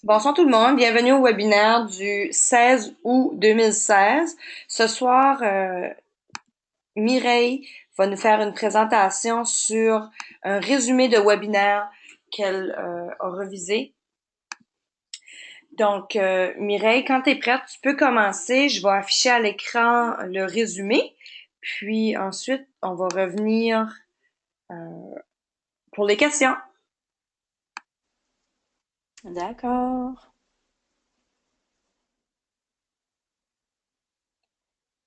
Bonsoir tout le monde, bienvenue au webinaire du 16 août 2016. Ce soir, Mireille va nous faire une présentation sur un résumé de webinaire qu'elle a revisé. Donc, Mireille, quand tu es prête, tu peux commencer. Je vais afficher à l'écran le résumé, puis ensuite, on va revenir euh, pour les questions. D'accord.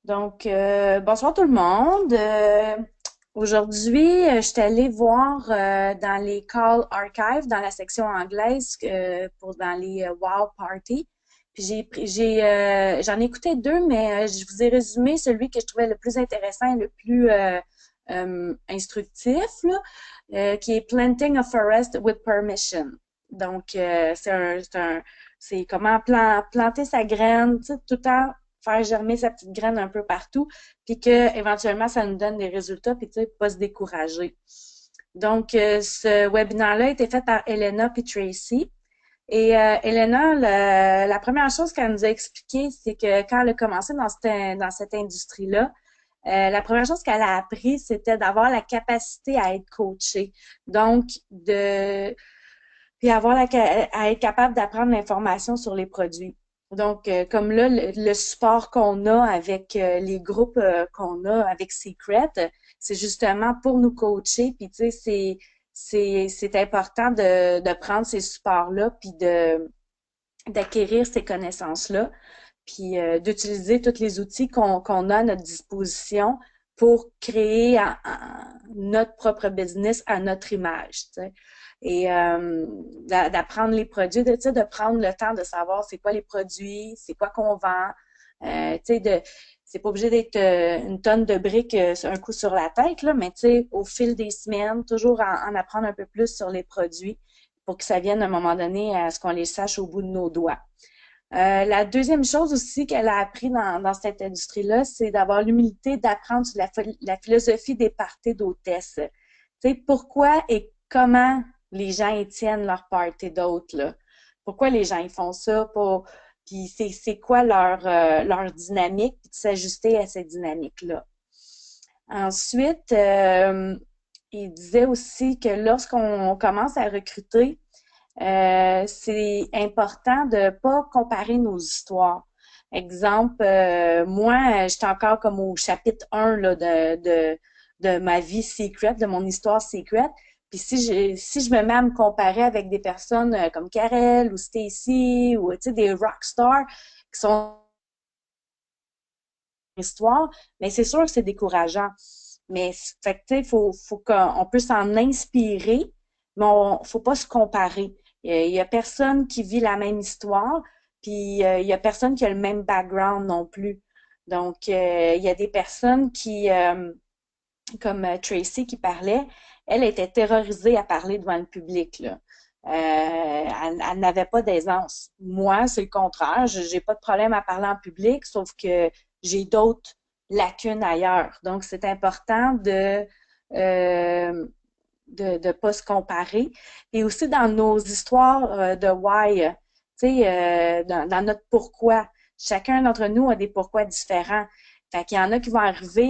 Donc, bonsoir tout le monde. Aujourd'hui, je suis allée voir dans les Call Archive, dans la section anglaise, pour dans les Wow Party. Puis j'en ai écouté deux, mais je vous ai résumé celui que je trouvais le plus intéressant et le plus instructif, là, qui est Planting a Forest with Permission. Donc, c'est comment planter sa graine, tu sais, tout le temps faire germer sa petite graine un peu partout, puis que éventuellement ça nous donne des résultats, puis tu sais, pas se décourager. Donc, ce webinaire-là a été fait par Elena et Tracy. Et Elena, la première chose qu'elle nous a expliqué, c'est que quand elle a commencé dans cette industrie-là, la première chose qu'elle a appris, c'était d'avoir la capacité à être coachée. Donc, puis à être capable d'apprendre l'information sur les produits. Donc, comme là, le support qu'on a avec les groupes qu'on a avec Secret, c'est justement pour nous coacher. Puis, tu sais, c'est important de prendre ces supports-là, puis d'acquérir ces connaissances-là, puis d'utiliser tous les outils qu'on a à notre disposition pour créer notre propre business à notre image, tu sais. Et d'apprendre les produits, tu sais, de prendre le temps de savoir c'est quoi les produits, c'est quoi qu'on vend, tu sais, c'est pas obligé d'être une tonne de briques un coup sur la tête, là, mais tu sais, au fil des semaines, toujours en apprendre un peu plus sur les produits pour que ça vienne à un moment donné à ce qu'on les sache au bout de nos doigts. La deuxième chose aussi qu'elle a appris dans cette industrie-là, c'est d'avoir l'humilité d'apprendre sur la philosophie des parties d'hôtesse. Tu sais, pourquoi et comment les gens y tiennent leur party d'hôtes, là? Pourquoi les gens ils font ça? Puis c'est quoi leur dynamique, puis de s'ajuster à cette dynamique-là. Ensuite, il disait aussi que lorsqu'on commence à recruter, c'est important de pas comparer nos histoires. Exemple, moi, j'étais encore comme au chapitre 1 là, de ma vie secret, de mon histoire secret. Puis si je me mets à me comparer avec des personnes comme Karel ou Stacy ou tu sais, des rock stars qui sont histoire, mais c'est sûr que c'est décourageant. Mais fait que, tu sais, faut qu'on peut s'en inspirer, mais faut pas se comparer. Il y a personne qui vit la même histoire, puis il y a personne qui a le même background non plus. Donc, il y a des personnes comme Tracy qui parlait, elle était terrorisée à parler devant le public, là. Elle n'avait pas d'aisance. Moi, c'est le contraire. J'ai pas de problème à parler en public, sauf que j'ai d'autres lacunes ailleurs. Donc, c'est important de pas se comparer. Et aussi dans nos histoires de why, tu sais, dans notre pourquoi. Chacun d'entre nous a des pourquoi différents. Fait qu'il y en a qui vont arriver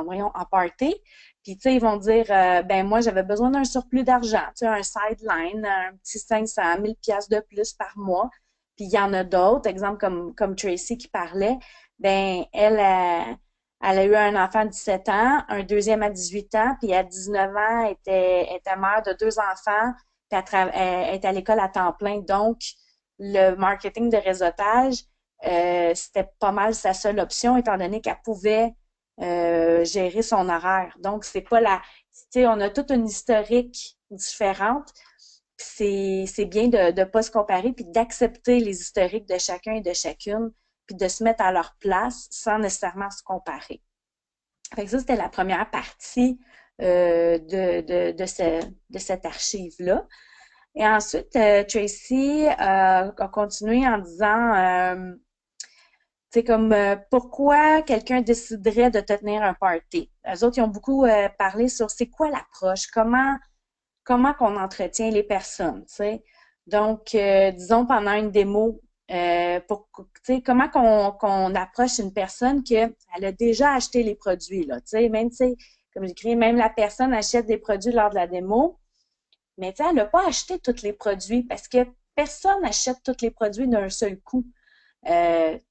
voyons, en party, puis tu sais, ils vont dire, ben moi, j'avais besoin d'un surplus d'argent, tu sais, un sideline, un petit 500 000 piastres de plus par mois. Puis il y en a d'autres, exemple comme Tracy qui parlait, ben elle a eu un enfant de 17 ans, un deuxième à 18 ans, puis à 19 ans, était mère de deux enfants, puis elle est à l'école à temps plein. Donc, le marketing de réseautage, c'était pas mal sa seule option, étant donné qu'elle pouvait gérer son horaire. Donc, c'est pas tu sais, on a toute une historique différente. C'est bien de ne pas se comparer, puis d'accepter les historiques de chacun et de chacune, puis de se mettre à leur place sans nécessairement se comparer. Fait que ça, c'était la première partie de cette archive-là. Et ensuite, Tracy a continué en disant, c'est comme pourquoi quelqu'un déciderait de te tenir un party. Les autres, ils ont beaucoup parlé sur c'est quoi l'approche, comment qu'on entretient les personnes, tu sais. Donc, disons pendant une démo, tu sais, comment qu'on approche une personne que elle a déjà acheté les produits, là, tu sais, même, tu sais, comme j'écris, même la personne achète des produits lors de la démo, mais tu sais, elle n'a pas acheté tous les produits parce que personne n'achète tous les produits d'un seul coup.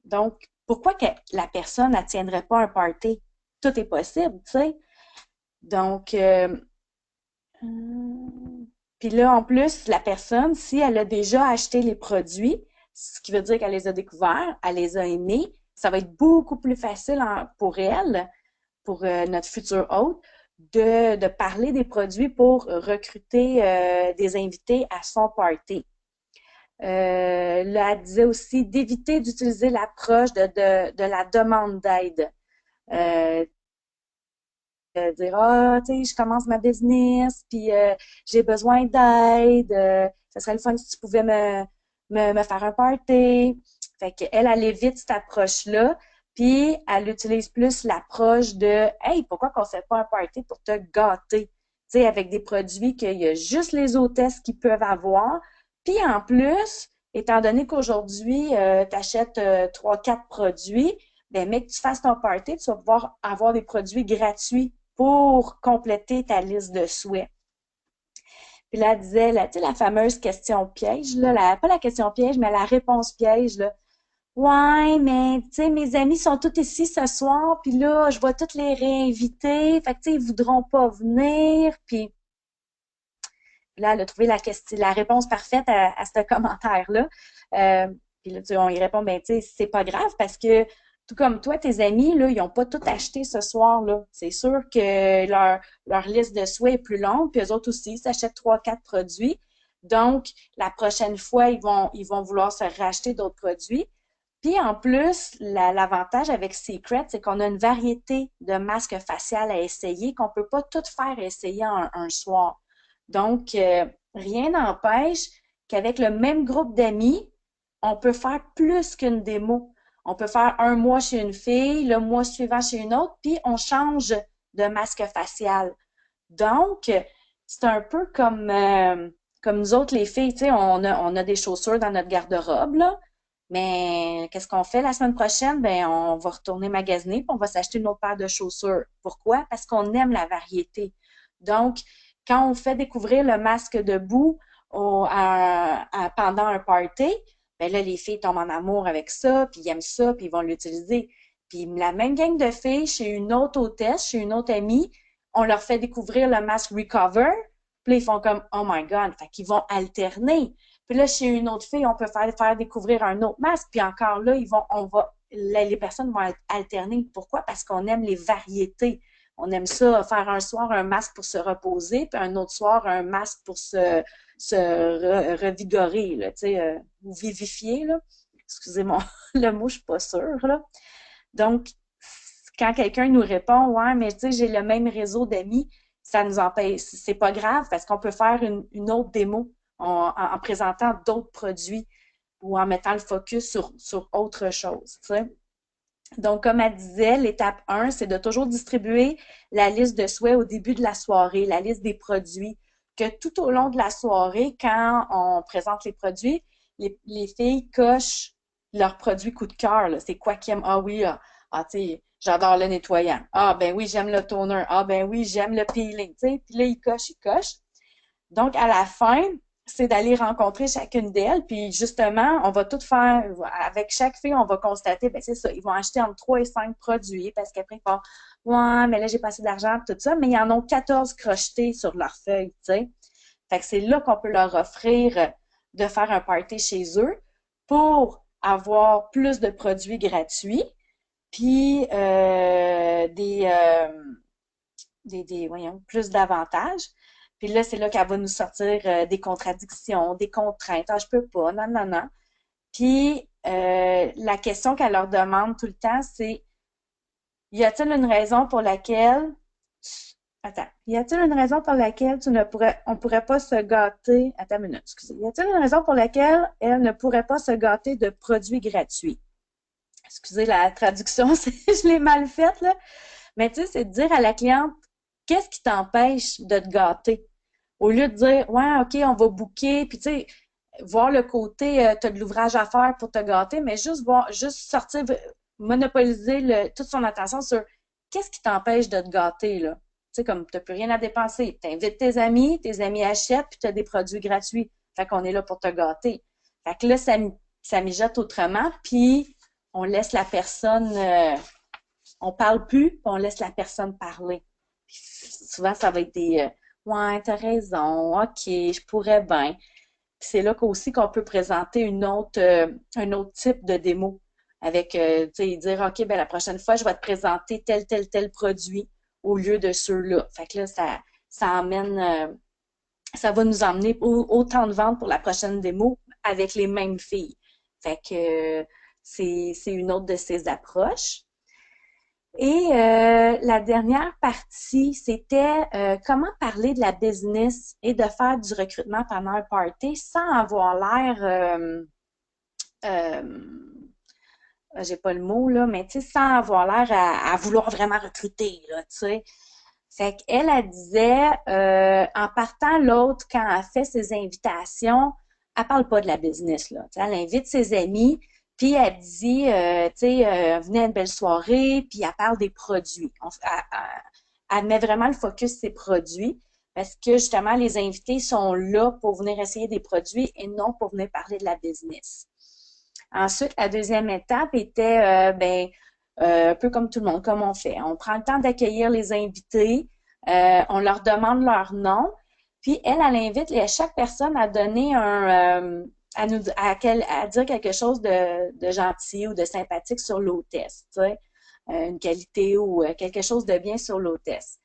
Donc, pourquoi que la personne ne tiendrait pas un party? Tout est possible, tu sais. Donc, puis là, en plus, la personne, si elle a déjà acheté les produits, ce qui veut dire qu'elle les a découverts, elle les a aimés, ça va être beaucoup plus facile pour elle, pour notre futur hôte, de parler des produits pour recruter des invités à son party. Là, elle disait aussi d'éviter d'utiliser l'approche de la demande d'aide. Euh, dire ah tu sais je commence ma business puis j'ai besoin d'aide ça serait le fun si tu pouvais me faire un party fait qu'elle elle évite cette approche là puis elle utilise plus l'approche de hey pourquoi qu'on fait pas un party pour te gâter tu sais avec des produits qu'il y a juste les hôtesses qui peuvent avoir puis en plus étant donné qu'aujourd'hui tu achètes 3-4 produits ben mais que tu fasses ton party tu vas pouvoir avoir des produits gratuits pour compléter ta liste de souhaits. Puis là, elle disait, là, tu sais, la fameuse question piège, là, pas la question piège, mais la réponse piège, là. Ouais, mais, tu sais, mes amis sont tous ici ce soir, puis là, je vais toutes les réinviter. Fait que, tu sais, ils voudront pas venir. Puis là, elle a trouvé la réponse parfaite à ce commentaire-là. Euh, puis là, on y répond, ben, tu sais, c'est pas grave parce que tout comme toi, tes amis, là, ils n'ont pas tout acheté ce soir-là. C'est sûr que leur liste de souhaits est plus longue, puis eux autres aussi, ils s'achètent 3-4 produits. Donc, la prochaine fois, ils vont vouloir se racheter d'autres produits. Puis en plus, l'avantage avec Secret, c'est qu'on a une variété de masques faciales à essayer qu'on peut pas tout faire essayer un soir. Donc, rien n'empêche qu'avec le même groupe d'amis, on peut faire plus qu'une démo. On peut faire un mois chez une fille, le mois suivant chez une autre, puis on change de masque facial. Donc, c'est un peu comme nous autres, les filles, tu sais, on a des chaussures dans notre garde-robe, là. Mais qu'est-ce qu'on fait la semaine prochaine? Ben, on va retourner magasiner puis on va s'acheter une autre paire de chaussures. Pourquoi? Parce qu'on aime la variété. Donc, quand on fait découvrir le masque de boue pendant un party, ben là, les filles tombent en amour avec ça, puis ils aiment ça, puis ils vont l'utiliser. Puis la même gang de filles, chez une autre hôtesse, chez une autre amie, on leur fait découvrir le masque Recover, puis là, ils font comme Oh my God! Fait qu'ils vont alterner. Puis là, chez une autre fille, on peut faire découvrir un autre masque. Puis encore là, les personnes vont alterner. Pourquoi? Parce qu'on aime les variétés. On aime ça, faire un soir un masque pour se reposer, puis un autre soir un masque pour se revigorer, là, tu sais, ou vivifier, là. Excusez-moi, le mot, je suis pas sûre, là. Donc, quand quelqu'un nous répond, ouais, mais tu sais, j'ai le même réseau d'amis, ça nous empêche, c'est pas grave parce qu'on peut faire une autre démo en présentant d'autres produits ou en mettant le focus sur autre chose, tu sais. Donc, comme elle disait, l'étape 1, c'est de toujours distribuer la liste de souhaits au début de la soirée, la liste des produits, que tout au long de la soirée, quand on présente les produits, les filles cochent leurs produits coup de cœur. C'est quoi qu'ils aiment? Ah oui, tu sais, j'adore le nettoyant. Ah ben oui, j'aime le toner. Ah ben oui, j'aime le peeling. Tu sais, puis là, ils cochent, ils cochent. Donc, à la fin, c'est d'aller rencontrer chacune d'elles, puis justement, on va tout faire, avec chaque fille, on va constater, ben c'est ça, ils vont acheter entre 3 et 5 produits, parce qu'après, ils font, ouais, mais là, j'ai pas assez d'argent, tout ça, mais ils en ont 14 crochetés sur leur feuille, tu sais. Fait que c'est là qu'on peut leur offrir de faire un party chez eux pour avoir plus de produits gratuits, puis voyons, plus d'avantages. Puis là, c'est là qu'elle va nous sortir des contradictions, des contraintes. Ah, je peux pas, non, non, non. Puis la question qu'elle leur demande tout le temps, c'est y a-t-il une raison pour laquelle Attends, y a-t-il une raison pour laquelle on pourrait pas se gâter? Attends une minute, excusez. Y a-t-il une raison pour laquelle elle ne pourrait pas se gâter de produits gratuits? Excusez la traduction, je l'ai mal faite, là. Mais tu sais, c'est de dire à la cliente, qu'est-ce qui t'empêche de te gâter? Au lieu de dire, ouais, OK, on va booker, puis tu sais, voir le côté, tu as de l'ouvrage à faire pour te gâter, mais juste sortir, monopoliser toute son attention sur qu'est-ce qui t'empêche de te gâter, là. Tu sais, comme tu n'as plus rien à dépenser. Tu invites tes amis achètent, puis tu as des produits gratuits. Fait qu'on est là pour te gâter. Fait que là, ça mijote autrement, puis on laisse la personne, on parle plus, puis on laisse la personne parler. Puis souvent, ça va être des ouais, t'as raison, OK, je pourrais bien. Puis c'est là qu'aussi qu'on peut présenter un autre type de démo avec, tu sais, dire, OK, ben la prochaine fois, je vais te présenter tel produit au lieu de ceux-là. Fait que là, ça emmène, ça va nous emmener autant de ventes pour la prochaine démo avec les mêmes filles. Fait que c'est une autre de ces approches. Et la dernière partie, c'était comment parler de la business et de faire du recrutement pendant un party sans avoir l'air, euh, j'ai pas le mot là, mais tu sais, sans avoir l'air à vouloir vraiment recruter là, tu sais. Fait qu'elle, elle disait, en partant l'autre, quand elle fait ses invitations, elle parle pas de la business, là. Tu sais, elle invite ses amis, puis elle dit, tu sais, venez à une belle soirée, puis elle parle des produits. Elle met vraiment le focus sur ses produits, parce que justement, les invités sont là pour venir essayer des produits et non pour venir parler de la business. Ensuite, la deuxième étape était, un peu comme tout le monde, comme on fait. On prend le temps d'accueillir les invités, on leur demande leur nom, puis elle invite chaque personne à donner à dire quelque chose de gentil ou de sympathique sur l'hôtesse, tu sais, une qualité ou quelque chose de bien sur l'hôtesse.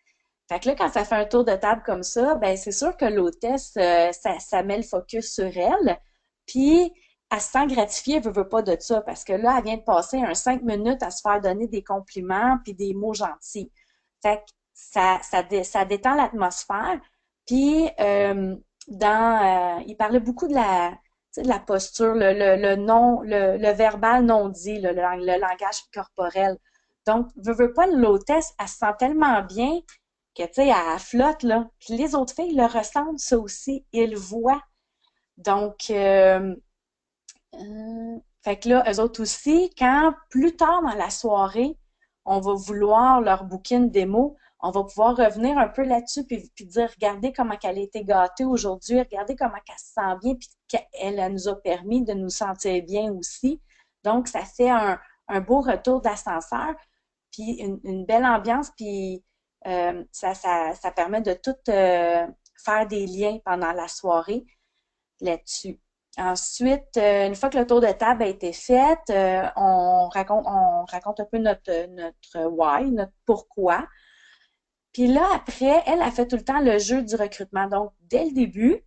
Fait que là, quand ça fait un tour de table comme ça, ben c'est sûr que l'hôtesse, ça met le focus sur elle. Puis, elle se sent gratifiée, elle veut pas de ça, parce que là, elle vient de passer 5 minutes à se faire donner des compliments puis des mots gentils. Fait que ça détend l'atmosphère. Puis, il parlait beaucoup de tu sais, de la posture, le non, le verbal non dit, le langage corporel. Donc, veut pas, l'hôtesse, elle se sent tellement bien que, tu sais, elle flotte, là. Puis les autres filles le ressentent, ça aussi. Ils le voient. Donc, fait que là, eux autres aussi, quand plus tard dans la soirée, on va vouloir leur booker une démo, on va pouvoir revenir un peu là-dessus puis dire, regardez comment elle a été gâtée aujourd'hui, regardez comment elle se sent bien, puis qu'elle nous a permis de nous sentir bien aussi. Donc, ça fait un beau retour d'ascenseur, puis une belle ambiance, puis ça permet de tout faire des liens pendant la soirée là-dessus. Ensuite, une fois que le tour de table a été fait, on raconte un peu notre why, notre pourquoi. Puis là, après, elle a fait tout le temps le jeu du recrutement. Donc, dès le début,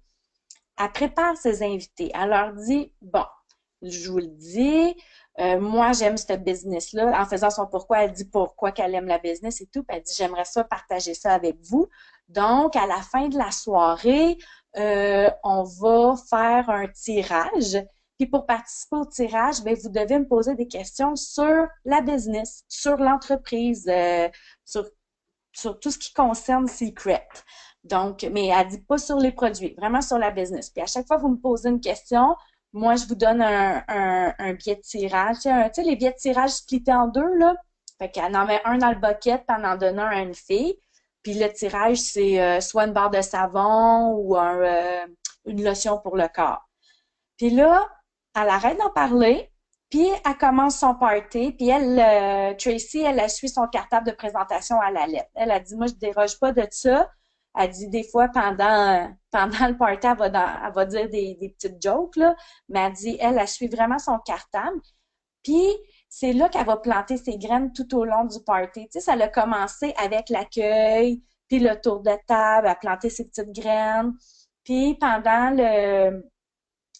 elle prépare ses invités. Elle leur dit, bon, je vous le dis, moi, j'aime ce business-là. En faisant son pourquoi, elle dit pourquoi qu'elle aime la business et tout. Puis elle dit, j'aimerais ça partager ça avec vous. Donc, à la fin de la soirée, on va faire un tirage. Puis pour participer au tirage, ben, vous devez me poser des questions sur la business, sur l'entreprise, sur, sur tout ce qui concerne Secret. Donc, mais elle dit pas sur les produits, vraiment sur la business. Puis à chaque fois que vous me posez une question, moi, je vous donne un billet de tirage. Tu sais, les billets de tirage splittés en deux, là. Fait qu'elle en met un dans le bucket, puis elle en donne un à une fille. Puis le tirage, c'est soit une barre de savon ou une lotion pour le corps. Puis là, elle arrête d'en parler, puis elle commence son party, puis elle, Tracy, elle a suivi son cartable de présentation à la lettre. Elle a dit, moi, je déroge pas de ça. Elle dit des fois pendant le party, elle va dire des petites jokes, là, mais elle dit, elle suit vraiment son cartable. Puis c'est là qu'elle va planter ses graines tout au long du party. Tu sais, ça a commencé avec l'accueil, puis le tour de table, à planter ses petites graines. Puis pendant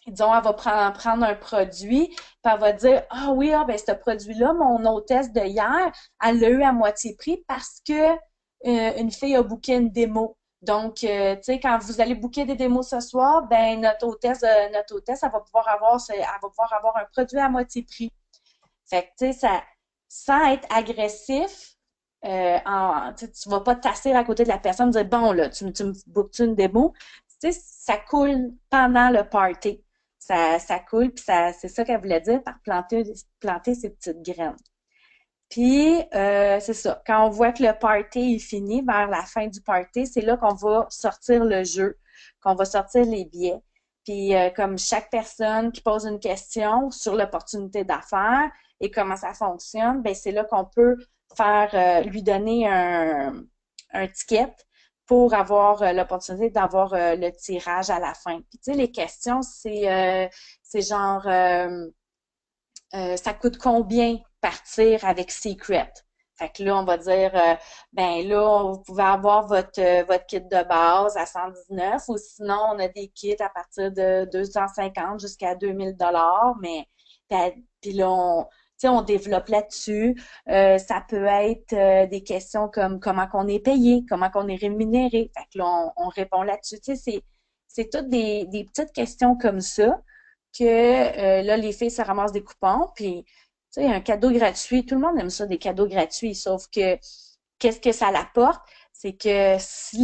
disons, elle va prendre un produit, puis elle va dire, ah oui, ah, ben, ce produit-là, mon hôtesse de hier, elle l'a eu à moitié prix parce que une fille a booké une démo. Donc, tu sais, quand vous allez booker des démos ce soir, ben, notre hôtesse, elle va pouvoir avoir un produit à moitié prix. Fait que, tu sais, sans être agressif, tu vas pas t'asseoir à côté de la personne et dire, bon, là, tu me bookes une démo. Tu sais, ça coule pendant le party. Ça coule, puis c'est ça qu'elle voulait dire par planter ces petites graines. Puis, c'est ça. Quand on voit que le party est fini, vers la fin du party, c'est là qu'on va sortir le jeu, qu'on va sortir les billets. Puis, comme chaque personne qui pose une question sur l'opportunité d'affaires et comment ça fonctionne, ben c'est là qu'on peut faire lui donner un ticket pour avoir l'opportunité d'avoir le tirage à la fin. Puis, tu sais, les questions, c'est genre ça coûte combien partir avec Secret? Fait que là, on va dire, ben là, vous pouvez avoir votre kit de base à 119 ou sinon, on a des kits à partir de 250 jusqu'à 2000 $, mais puis là, tu sais, on développe là-dessus. Ça peut être des questions comme comment qu'on est payé, comment qu'on est rémunéré. Fait que là, on répond là-dessus. Tu sais, c'est toutes des petites questions comme ça que là, les filles se ramassent des coupons, puis tu sais, un cadeau gratuit, tout le monde aime ça, des cadeaux gratuits, sauf que qu'est-ce que ça l'apporte? C'est que si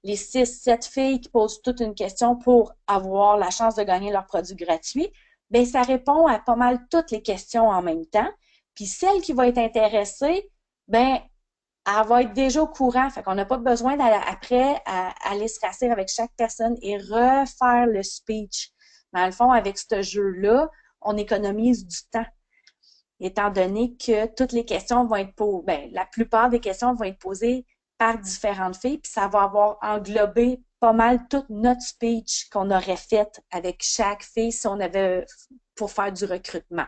les 6, 7 filles qui posent toute une question pour avoir la chance de gagner leur produit gratuit, ben ça répond à pas mal toutes les questions en même temps. Puis celle qui va être intéressée, ben elle va être déjà au courant. Fait qu'on n'a pas besoin d'aller après aller se rasseoir avec chaque personne et refaire le speech. Dans le fond, avec ce jeu-là, on économise du temps, étant donné que toutes les questions vont être posées, ben, la plupart des questions vont être posées par différentes filles, puis ça va avoir englobé pas mal toute notre speech qu'on aurait faite avec chaque fille si on avait pour faire du recrutement.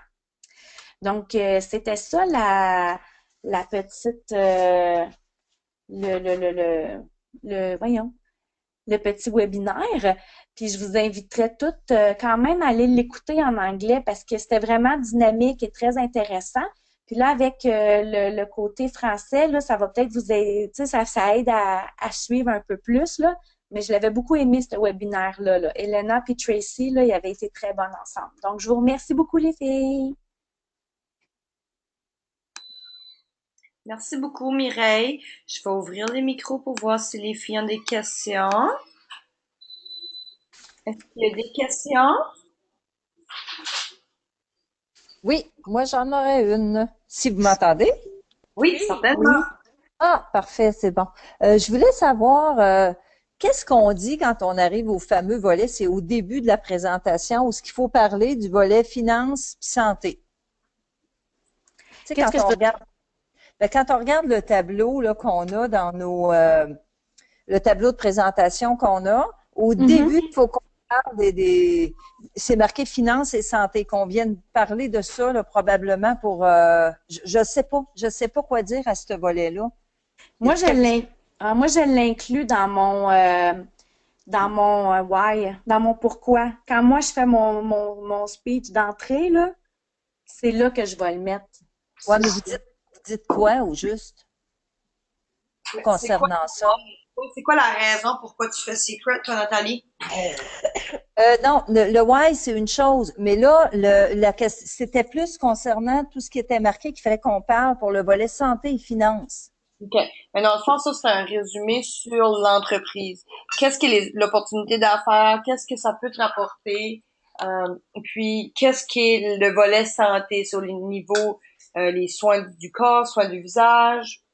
Donc, c'était ça la petite voyons, le petit webinaire. Puis je vous inviterais toutes quand même à aller l'écouter en anglais parce que c'était vraiment dynamique et très intéressant. Puis là, avec le côté français, là, ça va peut-être vous aider, tu sais, ça aide à suivre un peu plus, là. Mais je l'avais beaucoup aimé, ce webinaire-là. Là. Elena et Tracy, là, ils avaient été très bonnes ensemble. Donc, je vous remercie beaucoup, les filles. Merci beaucoup, Mireille. Je vais ouvrir les micros pour voir si les filles ont des questions. Est-ce qu'il y a des questions? Oui, moi j'en aurais une. Si vous m'entendez? Oui, certainement. Oui. Ah, parfait, c'est bon. Je voulais savoir qu'est-ce qu'on dit quand on arrive au fameux volet, c'est au début de la présentation où ce qu'il faut parler du volet finance puis santé. Tu sais, Qu'est-ce que je peux... quand on regarde le tableau là, qu'on a dans le tableau de présentation qu'on a, au Mhm. début, il faut qu'on parle c'est marqué finance et santé, qu'on vienne parler de ça là, probablement pour, je sais pas quoi dire à ce volet-là. Y Moi, a-tu quelque moi, je l'inclus dans mon why, dans mon pourquoi. Quand moi, je fais mon speech d'entrée, là, c'est là que je vais le mettre. Ouais, mais vous dites quoi au juste C'est quoi, concernant ça? c'est quoi la raison pourquoi tu fais Secret, toi, Nathalie? Non, le why, c'est une chose, mais là, c'était plus concernant tout ce qui était marqué qu'il fallait qu'on parle pour le volet santé et finances. OK. Mais dans le fond, ça, c'est un résumé sur l'entreprise. Qu'est-ce que l'opportunité d'affaires? Qu'est-ce que ça peut te rapporter? Puis, qu'est-ce qui est le volet santé sur les niveaux, les soins du corps, soins du visage,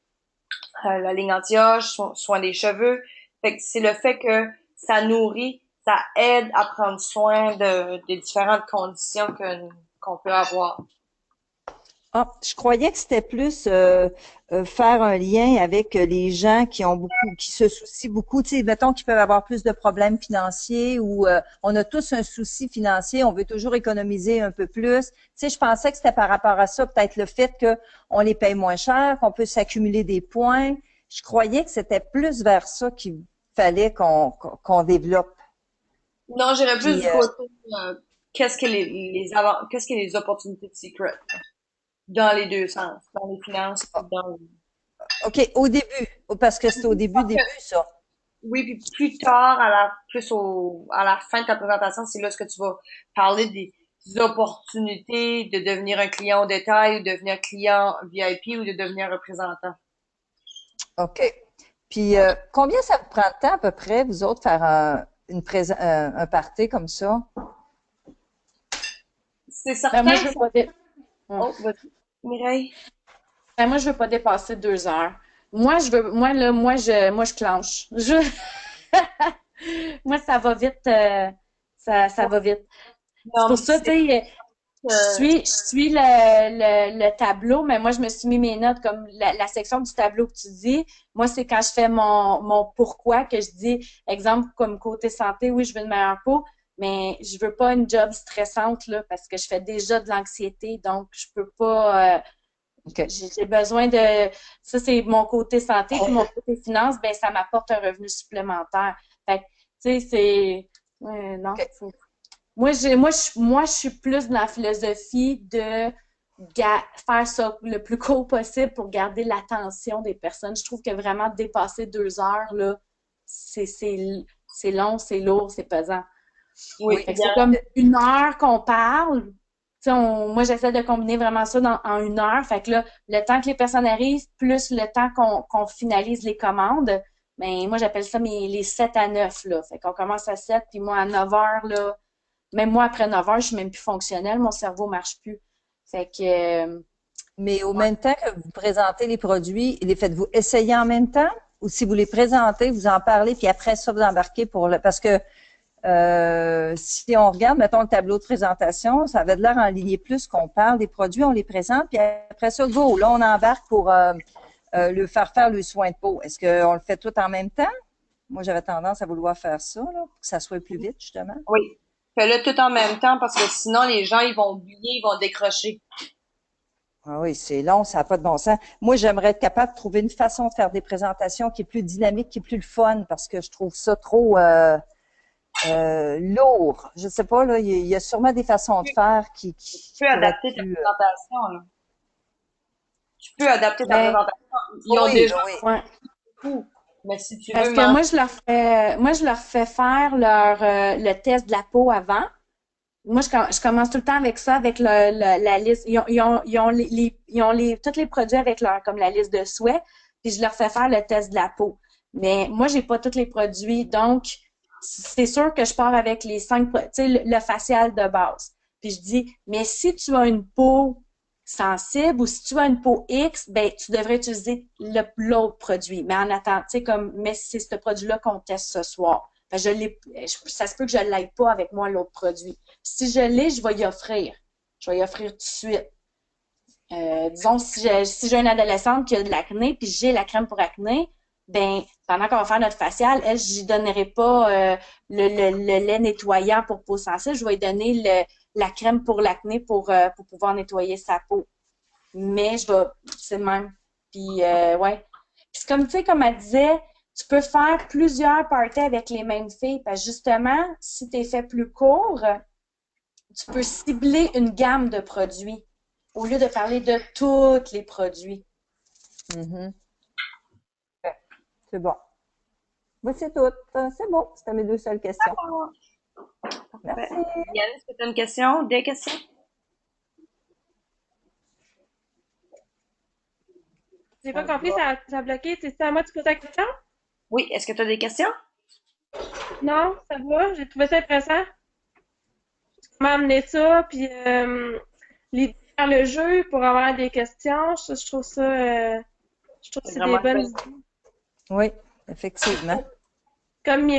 la ligne anti-âge, soins des cheveux. Fait que c'est le fait que ça nourrit, ça aide à prendre soin des différentes conditions qu'on peut avoir. Ah, je croyais que c'était plus faire un lien avec les gens qui ont beaucoup, qui se soucient beaucoup. Tu sais, mettons qu'ils peuvent avoir plus de problèmes financiers ou on a tous un souci financier, on veut toujours économiser un peu plus. Tu sais, je pensais que c'était par rapport à ça, peut-être le fait qu'on les paye moins cher, qu'on peut s'accumuler des points. Je croyais que c'était plus vers ça qu'il fallait qu'on développe. Non, j'irais plus Puis, du côté qu'est-ce que qu'est-ce que les opportunités de secret dans les deux sens, dans les finances puis dans OK, au début, parce que c'est au début, ça. oui, puis plus tard, à la fin de ta présentation, c'est là ce que tu vas parler des opportunités de devenir un client au détail ou devenir client VIP ou de devenir représentant. OK. Puis, combien ça vous prend de temps à peu près, vous autres, faire un party comme ça? C'est Ben, certain moi, que je veux ça... pas Oh, vas-y, Mireille. ben, moi, je veux pas dépasser 2 heures. Moi, je clenche. Moi, ça va vite, ça va vite. C'est Non, pour mais ça, tu sais, euh, je suis le tableau, mais moi, je me suis mis mes notes comme la section du tableau que tu dis. Moi, c'est quand je fais mon pourquoi que je dis, exemple, comme côté santé, oui, je veux une meilleure peau, mais je veux pas une job stressante, là, parce que je fais déjà de l'anxiété, donc je peux pas, OK. j'ai besoin de, ça, c'est mon côté santé, puis mon côté finance, ben, ça m'apporte un revenu supplémentaire. Fait que, tu sais, non, OK. moi, je suis plus dans la philosophie de faire ça le plus court possible pour garder l'attention des personnes. Je trouve que vraiment dépasser 2 heures, là, c'est long, c'est lourd, c'est pesant. oui, Oui. Fait que c'est comme 1 heure qu'on parle. Tu sais, moi, j'essaie de combiner vraiment ça en 1 heure. Fait que là, le temps que les personnes arrivent, plus le temps qu'on finalise les commandes, ben moi, j'appelle ça les 7 à 9, là. Fait qu'on commence à 7, puis moi, à 9 heures, là, même moi, après 9 heures, je suis même plus fonctionnelle, mon cerveau marche plus. Fait que, Mais au ouais. même temps que vous présentez les produits, les faites-vous essayer en même temps? Ou si vous les présentez, vous en parlez, puis après ça, vous embarquez pour le... Parce que si on regarde, mettons, le tableau de présentation, ça avait de l'air en ligne plus qu'on parle des produits, on les présente, puis après ça, go, là, on embarque pour le faire le soin de peau. Est-ce qu'on le fait tout en même temps? Moi, j'avais tendance à vouloir faire ça, là, pour que ça soit plus vite, justement. oui. Fais-le tout en même temps parce que sinon, les gens, ils vont oublier, ils vont décrocher. Ah oui, c'est long, ça n'a pas de bon sens. Moi, j'aimerais être capable de trouver une façon de faire des présentations qui est plus dynamique, qui est plus le fun, parce que je trouve ça trop lourd. Je sais pas, là, il y a sûrement des façons de Tu faire tu qui peux pourraient être adapter ta plus... présentation, là. Tu peux adapter ta Ben, présentation. Ils ont oui, déjà oui. ouais. tout. Mais si tu Parce veux que mentionner, moi, je leur fais faire le test de la peau avant. Moi, je commence tout le temps avec ça, avec la liste. Ils ont tous les produits avec comme la liste de souhaits, puis je leur fais faire le test de la peau. Mais moi, j'ai pas tous les produits, donc c'est sûr que je pars avec les 5, tu sais, le facial de base. Puis je dis, mais si tu as une peau sensible ou si tu as une peau X, ben tu devrais utiliser l'autre produit. Mais en attendant, tu sais, comme, mais c'est ce produit-là qu'on teste ce soir. Fait que ça se peut que je ne l'aille pas avec moi, l'autre produit. Si je l'ai, je vais y offrir. Je vais y offrir tout de suite. Disons, si j'ai une adolescente qui a de l'acné, puis j'ai la crème pour acné, ben, pendant qu'on va faire notre facial, elle, je lui donnerai pas le lait nettoyant pour peau sensible, je vais lui donner la crème pour l'acné pour pouvoir nettoyer sa peau. Mais c'est le même. Puis, ouais. Puis, c'est comme, tu sais, comme elle disait, tu peux faire plusieurs parties avec les mêmes filles. Parce que justement, si tu es fait plus court, tu peux cibler une gamme de produits au lieu de parler de tous les produits. Mhm. C'est bon. Moi, c'est tout. C'est bon. C'était mes deux seules questions. ben, Merci. Yann, est-ce que tu as une question? Des questions? J'ai Ça pas compris, va. ça a bloqué. C'est à moi de poser la question? Oui, est-ce que tu as des questions? Non, ça va. J'ai trouvé ça intéressant. Comment amener ça, puis l'idée de faire le jeu pour avoir des questions, je trouve que C'est c'est des vraiment une bonnes bonne idées. Oui, effectivement. Comme